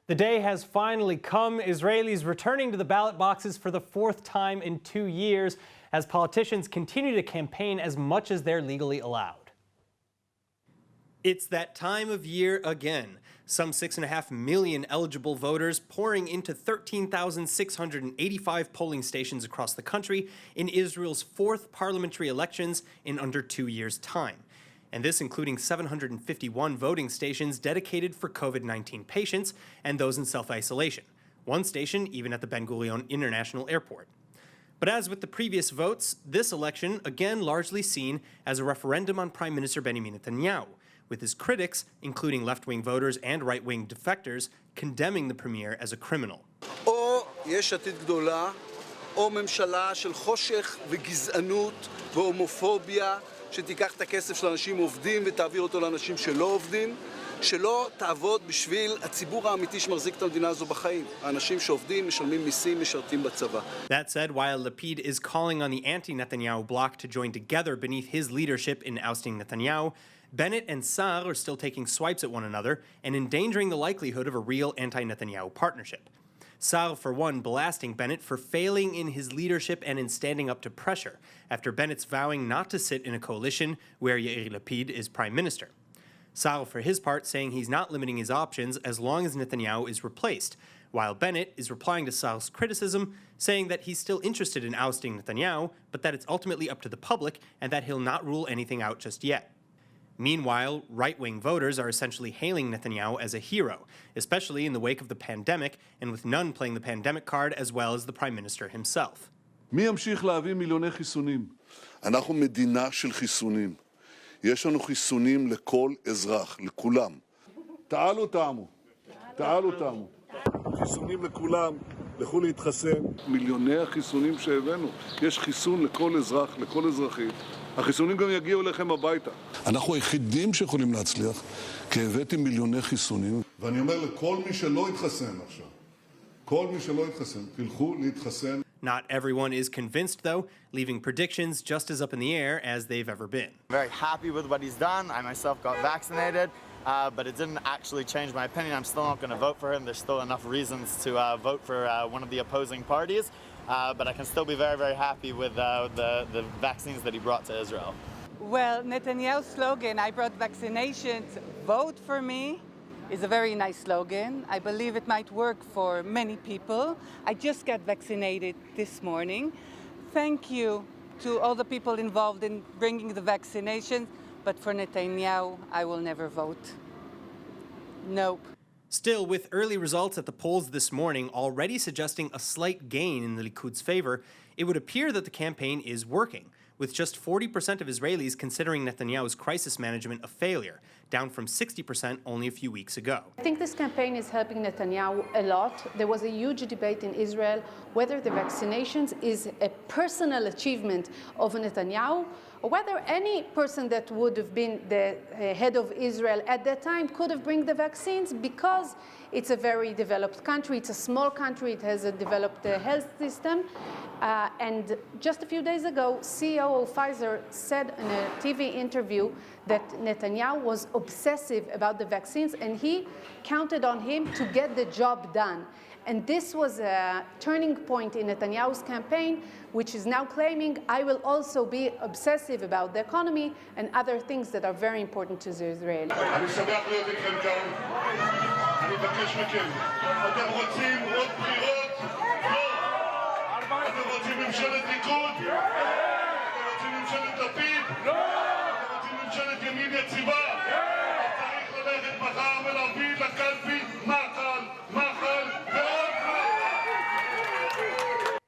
The day has finally come. Israelis returning to the ballot boxes for the fourth time in 2 years as politicians continue to campaign as much as they're legally allowed. It's that time of year again. Some 6.5 million eligible voters pouring into 13,685 polling stations across the country in Israel's fourth parliamentary elections in under 2 years' time. And this including 751 voting stations dedicated for COVID-19 patients and those in self-isolation. One station even at the Ben Gurion International Airport. But as with the previous votes, this election again largely seen as a referendum on Prime Minister Benjamin Netanyahu, with his critics, including left-wing voters and right-wing defectors, condemning the premier as a criminal. או יש עתיד גדולה, או ממשלה של חושך וגזענות והומופוביה, שתיקח את הכסף של אנשים עובדים ותעביר אותו לאנשים שלא עובדים, שלא תעבוד בשביל הציבור האמיתי שמחזיק את המדינה הזו בחיים. האנשים שעובדים, משלמים מיסים, משרתים בצבא. That said, while Lapid is calling on the anti-Netanyahu bloc to join together beneath his leadership in ousting Netanyahu, Bennett and Sa'ar are still taking swipes at one another and endangering the likelihood of a real anti-Netanyahu partnership. Sa'ar, for one, blasting Bennett for failing in his leadership and in standing up to pressure, after Bennett's vowing not to sit in a coalition where Yair Lapid is prime minister. Sa'ar, for his part, saying he's not limiting his options as long as Netanyahu is replaced, while Bennett is replying to Sa'ar's criticism, saying that he's still interested in ousting Netanyahu, but that it's ultimately up to the public and that he'll not rule anything out just yet. Meanwhile, right-wing voters are essentially hailing Netanyahu as a hero, especially in the wake of the pandemic and with none playing the pandemic card as well as the prime minister himself. מי ימשיך להביא מיליוני חיסונים? אנחנו מדינה של חיסונים. יש לנו חיסונים לכל אזרח, לכולם. תעלו תעמו. תעלו תעמו. חיסונים לכולם, לכו להתחסן. מיליוני החיסונים שהבאנו. יש חיסון לכל אזרח, לכל אזרחית. החיסונים גם יגיעו אליכם הביתה. אנחנו היחידים שיכולים להצליח, כי הבאתי מיליוני חיסונים. ואני אומר לכל מי שלא יתחסן עכשיו, כל מי שלא יתחסן, תלכו להתחסן. Not everyone is convinced, though, leaving predictions just as up in the air as they've ever been. Very happy with what he's done. I myself got vaccinated, but it didn't actually change my opinion. I'm still not going to vote for him. There's still enough reasons to vote for one of the opposing parties, but I can still be very, very happy with the vaccines that he brought to Israel. Well, Netanyahu's slogan, I brought vaccinations, vote for me, is a very nice slogan. I believe it might work for many people. I just got vaccinated this morning. Thank you to all the people involved in bringing the vaccinations, but for Netanyahu, I will never vote. Nope. Still, with early results at the polls this morning already suggesting a slight gain in the Likud's favor, it would appear that the campaign is working, with just 40% of Israelis considering Netanyahu's crisis management a failure, down from 60% only a few weeks ago. I think this campaign is helping Netanyahu a lot. There was a huge debate in Israel whether the vaccinations is a personal achievement of Netanyahu or whether any person that would have been the head of Israel at that time could have bring the vaccines, because it's a very developed country. It's a small country. It has a developed health system. And just a few days ago, CEO of Pfizer said in a TV interview that Netanyahu was obsessive about the vaccines, and he counted on him to get the job done. And this was a turning point in Netanyahu's campaign, which is now claiming, I will also be obsessive about the economy and other things that are very important to the Israelis. אני שמח להיות איתכם כאן. אני מבקש מכם, אתם רוצים עוד בחירות? לא. אתם רוצים ממשלת ליכוד? אתם רוצים ממשלת לפיד? לא. אתם רוצים ממשלת ימין יציבה? צריך ללכת מחר ולהביא לקלפי